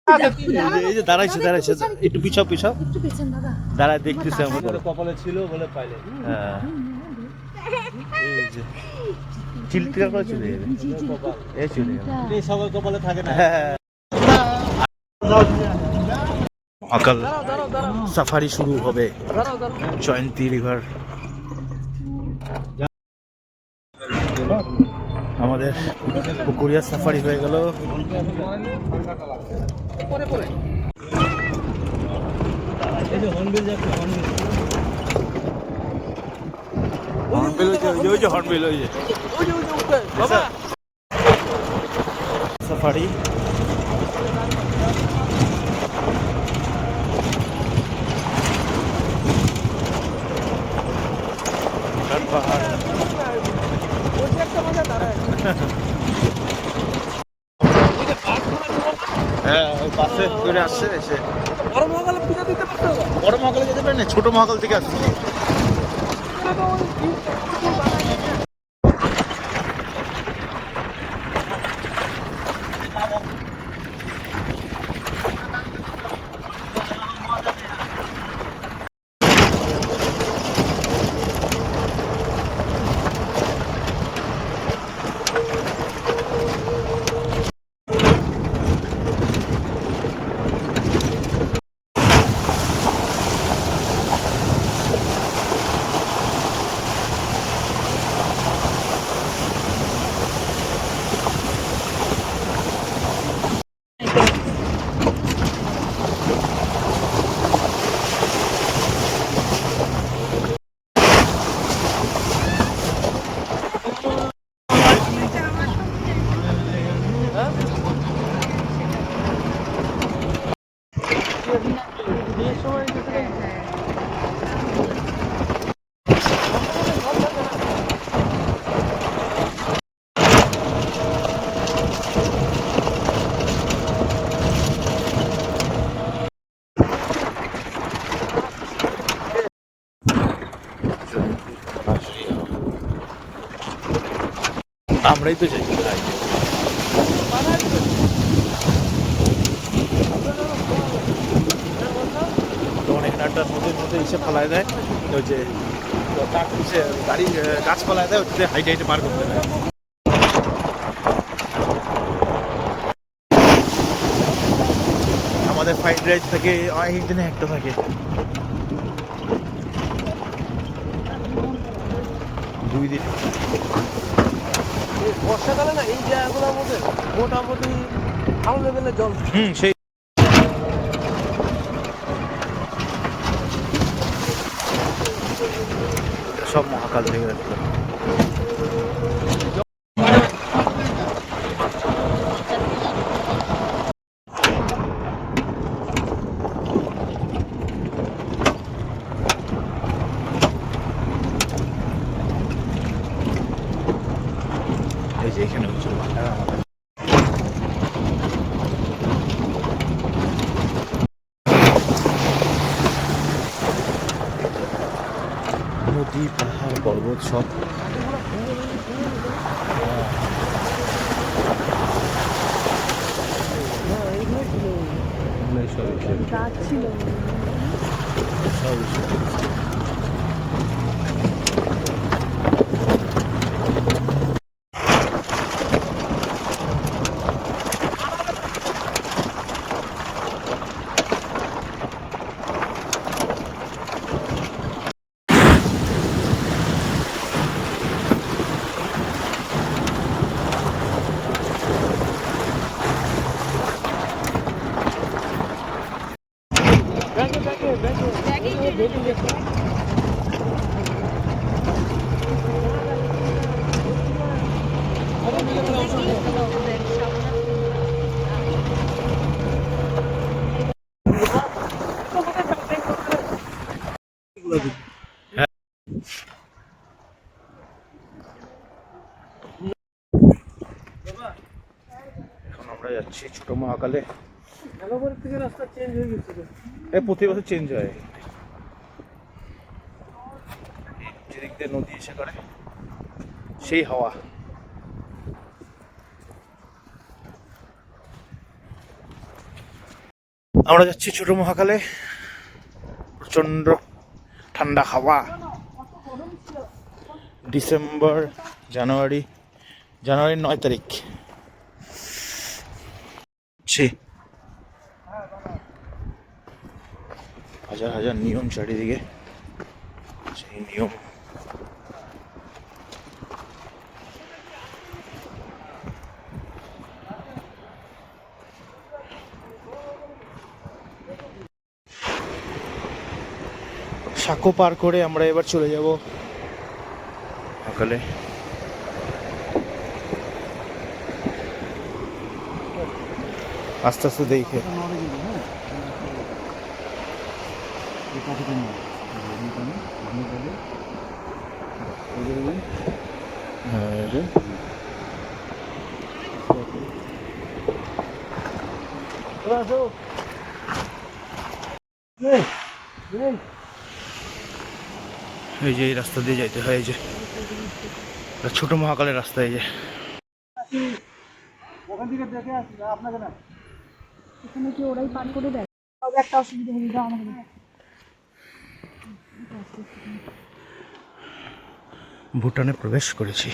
এই যে দাঁড়াইছে একটু পিছাও দাঁড়ায় দেখতেছে আমাদের কপালে ছিল বলে পাইলে। হ্যাঁ এই যে চিলটিরা করে চলে যাবে, এই চলে যাবে, সবার কপালে থাকে না। সকাল সাফারি শুরু হবে জয়ন্তী রিভার। আমাদের পুকুরিয়া সাফারি হয়ে গেল। সাফারি হ্যাঁ বাসে করে আসছে এসে বড় মহাকালে যেতে পারে না, ছোট মহাকাল থেকে আসছে। আমরাই তো যাই অনেক একটা নদীর মধ্যে এসে ফেলায় দেয়, ওই যে গাড়ি গাছ ফেলায় দেয়, ওই হাইটে হাইটে পার করতে দেয়। আমাদের ফ্রাইড রাইস থেকে অনেক দিনে একটা থাকে, 2 দিন। বর্ষাকালে না এই জায়গাগুলোর মধ্যে মোটামুটি ভালো লেভেলের জল। সেই সব মহাকাল থেকে রাখতে এই যে এখানে হচ্ছে নদী পাহাড় পর্বত সব। গাছ ছিল আমরা যাচ্ছি ছোট মহাকালে। রাস্তা চেঞ্জ হয়ে গেছে, প্রতি বছর চেঞ্জ হয়, যেদিক দিয়ে নদী এসে করে সেই হাওয়া। আমরা যাচ্ছি ছোট মহাকালে। প্রচন্ড ঠান্ডা হাওয়া। জানুয়ারির 9 তারিখ। হাজার হাজার নিয়ম চারিদিকে, সেই নিয়ম। সাঁকো পার করে আমরা এবার চলে যাব সকালে। আস্তে আস্তে দেখে এই যে এই রাস্তা দিয়ে যাইতে হয়। এই যে ছোট মহাকালের রাস্তা। এই যে ওখান থেকে দেখে আসি আপনাকে না, এখানে কি ওরাই পার করে দেয়? একটা অসুবিধা হয়ে যায় আমাকে। ভুটানে প্রবেশ করেছি।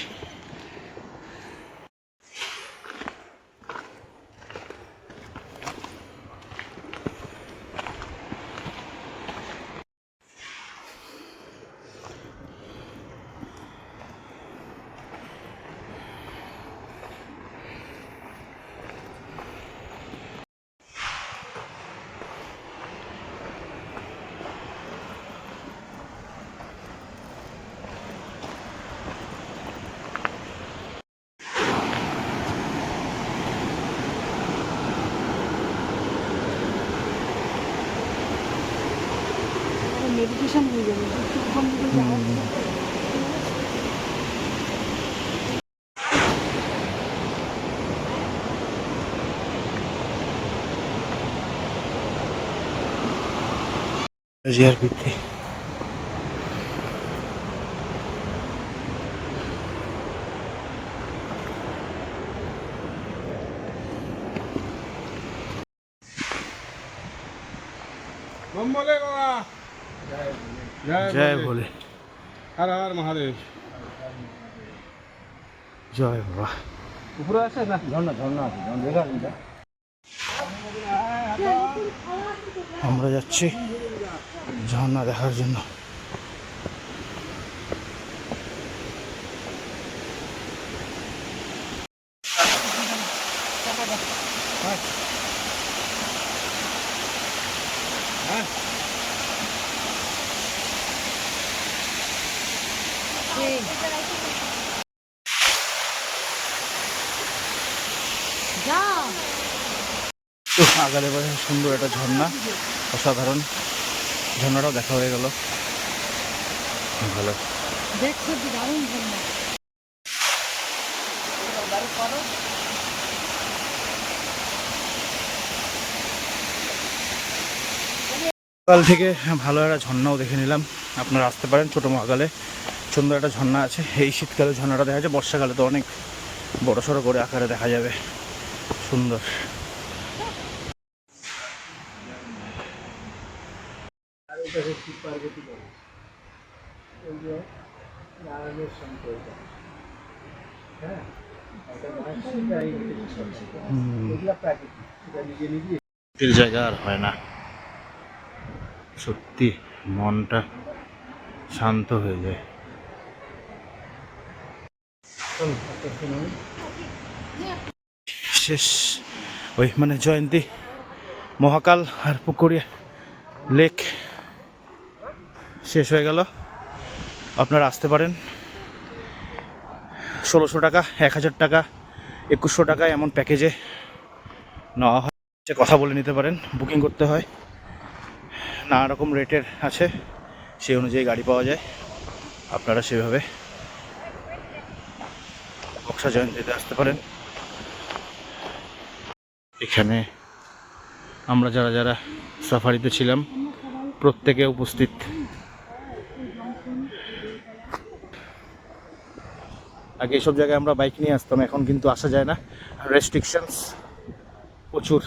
মেডিটেশন হয়ে যাবে। জিআরপিতে বলে বাবা, জয় ভোলে। হর হর মহাদেব। জয় বাবা। উপরে আছে না ঝর্ণা আছে, দেখা আমরা যাচ্ছি ঝর্ণা দেখার জন্য। আগালে সুন্দর একটা ঝর্ণা, অসাধারণ। ঝর্ণাটাও দেখা হয়ে গেল, ভালো। সকাল থেকে ভালো একটা ঝর্ণাও দেখে নিলাম। আপনারা আসতে পারেন ছোটো মহাকালে, সুন্দর একটা ঝর্ণা আছে। এই শীতকালে ঝর্ণাটা দেখা যায়, বর্ষাকালে তো অনেক বড় সড়ো করে আকারে দেখা যাবে, সুন্দর। জায়গা আর হয় না, সত্যি মনটা শান্ত হয়ে যায়। শেষ ওই মানে জয়ন্তী, মহাকাল আর পুকুরিয়া লেক শেষ হয়ে গেল। আপনারা আসতে পারেন। 1600 টাকা, 1000 টাকা, 2100 টাকা এমন প্যাকেজে নেওয়া হয়। কথা বলে নিতে পারেন, বুকিং করতে হয়। নানা রকম রেটের আছে, সেই অনুযায়ী গাড়ি পাওয়া যায়। আপনারা সেভাবে বক্সা জয়ন্তীতে আসতে পারেন। এখানে আমরা যারা যারা সাফারিতে ছিলাম প্রত্যেকে উপস্থিত। আগে এসব জায়গায় আমরা বাইক নিয়ে আসতাম, এখন কিন্তু আসা যায় না, রেস্ট্রিকশনস প্রচুর।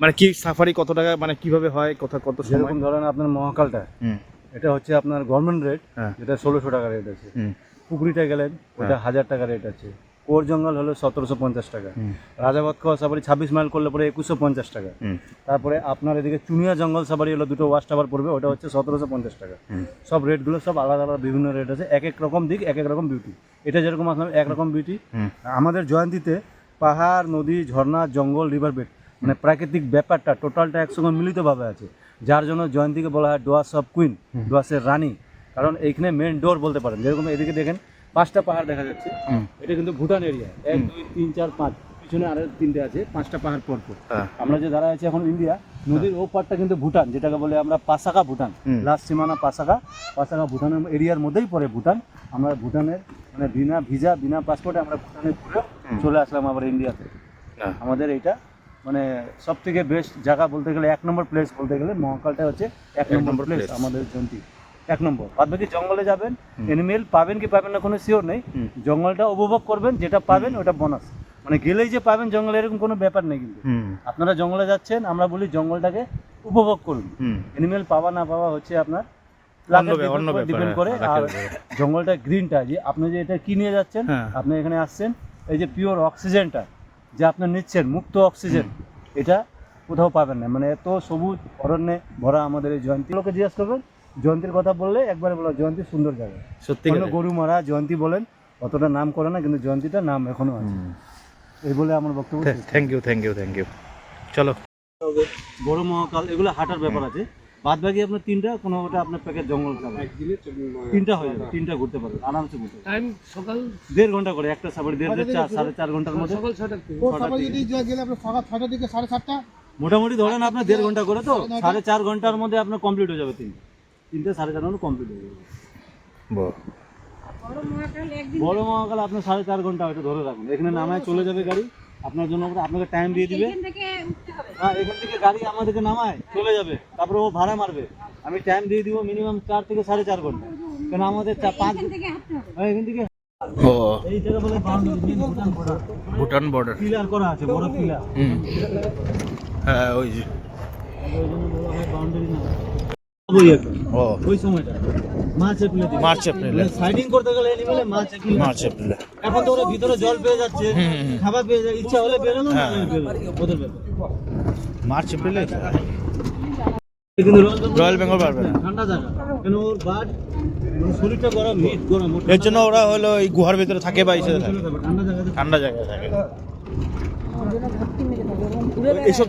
মানে কি সাফারি কত টাকা, মানে কিভাবে হয়, কত সময়? যেরকম ধরেন আপনার মহাকালটা, হুম এটা হচ্ছে আপনার গভর্নমেন্ট রেট, হ্যাঁ যেটা 1600 টাকা রেট আছে। হুম পুকুরিটা গেলেন ওটা 1000 টাকা রেট আছে। কোর জঙ্গল হলো 1750 টাকা। রাজাবাদ খাওয়া সাফারি 26 মাইল করলে পরে 2150 টাকা। তারপরে আপনার এদিকে চুনিয়া জঙ্গল সাফারি হলো 2টো ওয়াচ টাওয়ার পড়বে, ওটা হচ্ছে 1750 টাকা। সব রেটগুলো সব আলাদা আলাদা বিভিন্ন রেট আছে, এক এক রকম দিক এক এক রকম বিউটি। এটা যেরকম আপনার একরকম বিউটি, আমাদের জয়ন্তীতে পাহাড়, নদী, ঝর্ণা, জঙ্গল, রিভার বেড, মানে প্রাকৃতিক ব্যাপারটা টোটালটা একসঙ্গে মিলিতভাবে আছে, যার জন্য জয়ন্তীকে বলা হয় ডুয়ার্স অফ কুইন, ডুয়ার্সের রানী। কারণ এইখানে মেন ডোর বলতে পারেন। যেরকম এদিকে দেখেন 5টা পাহাড় দেখা যাচ্ছে, এটা কিন্তু ভুটান এরিয়া। 1 2 3 4 5, পিছনে আরো 3টে আছে, 5টা পাহাড় পর পর। আমরা যে দাঁড়ায় আছি এখন ইন্ডিয়া, নদীর ও পারটা কিন্তু ভুটান, যেটাকে বলে আমরা পাসাকা ভুটান, লাস্ট সীমানা পাসাকা ভুটানের এরিয়ার মধ্যেই পড়ে ভুটান। আমরা ভুটানের মানে বিনা ভিসা বিনা পাসপোর্টে আমরা ভুটানে ঘুরে চলে আসলাম আবার ইন্ডিয়াতে। আমাদের এইটা মানে সব থেকে বেস্ট জায়গা বলতে গেলে, 1 নম্বর প্লেস বলতে গেলে মহাকালটা হচ্ছে 1 নম্বর প্লেস আমাদের জয়ন্তী, 1 নম্বর। বাদ বাকি জঙ্গলে যাবেন, এনিমেল পাবেন কি পাবেন না কোনো শিওর নেই, জঙ্গলটা উপভোগ করবেন, যেটা পাবেন ওটা বোনাস। মানে গেলেই যে পাবেন জঙ্গলে এরকম কোনো ব্যাপার নেই। কিন্তু আপনারা জঙ্গলে যাচ্ছেন, আমরা বলি জঙ্গলটাকে উপভোগ করুন। এনিমেল পাওয়া না পাওয়া হচ্ছে আপনার ডিপেন্ড করে। আর জঙ্গলটা গ্রিনটা, যে আপনি যে এটা কি নিয়ে যাচ্ছেন, আপনি এখানে আসছেন, এই যে পিওর অক্সিজেনটা যে আপনি নিচ্ছেন, মুক্ত অক্সিজেন, এটা কোথাও পাবেন না। মানে এত সবুজ অরণ্যে ভরা আমাদের এই জয়ন্তী। লোকে জিজ্ঞেস করবেন জয়ন্তীর কথা বললে একবারে বলো জয়ন্তী সুন্দর জায়গা। সত্যি গরুমারা জয়ন্তী বলেন, অতটা নাম করে না, কিন্তু জয়ন্তীটার নাম এখনো আছে। এই বলে আমার বক্তব্য। Thank you. চলো। বড় মহাকাল এগুলো হাঁটার ব্যাপার আছে, বাদ বাকি আপনার 3টা কোনো ওটা আপনার প্যাকেট জঙ্গল যাবে, 3টা হয়ে যাবে, 3টা ঘুরতে পারবেন আরামসে ঘুরতে। টাইম সকাল 1.5 ঘন্টা করে, একটা সাফারি 1.5 4.5 ঘন্টার মধ্যে। সকাল 6টা গেলে আপনার সকাল 6টা থেকে 7:30টা, মোটামুটি ধরেন আপনার 1.5 ঘন্টা করে, তো 4.5 ঘন্টার মধ্যে আপনার কমপ্লিট হয়ে যাবে। 3টে 4.5 ঘন্টা কমপ্লিট হয়ে যাবে। বড় মহাকাল আপনার 4.5 ঘন্টা হয়তো ধরে রাখুন। এখানে নামায় চলে যাবে গাড়ি আপনার জন্য, আপনাকে টাইম দিয়ে দিবে। হ্যাঁ, এখান থেকে গাড়ি আমাদেরকে নামায় চলে যাবে, তারপরে ও ভাড়া মারবে, আমি টাইম দিয়ে দিব মিনিমাম 4 থেকে 4.5 ঘন্টা। কেন আমাদের 5 এখান থেকে এই জায়গা বলে বাউন্ডারি, ভুটান বর্ডার পিলার করা আছে, বড় পিলার। হ্যাঁ, ওই যে বাউন্ডারি না ওই সময়টা মার্চ এপ্রিলে সাইডিং করতে গেলে এনিমেলে মার্চ এপ্রিলে। এখন তো ওরা ভিতরে জল পেয়ে যাচ্ছে, খাবার পেয়ে যায়, ইচ্ছা হলে বেরোনো, না ওদের ব্যাপার। মার্চ এপ্রিলে কিন্তু রয়্যাল বেঙ্গল পারবে না, ঠান্ডা জায়গা, কেন ওর বাদ শরীরটা গরম, হিট গরম, এর জন্য ওরা হলো এই গুহার ভিতরে থাকে বা ঠান্ডা জায়গাতে ঠান্ডা জায়গায় থাকে। ওর জন্য ঘাটতি মেরে থাকে এবং ঘুরে বেড়ায়। এইসব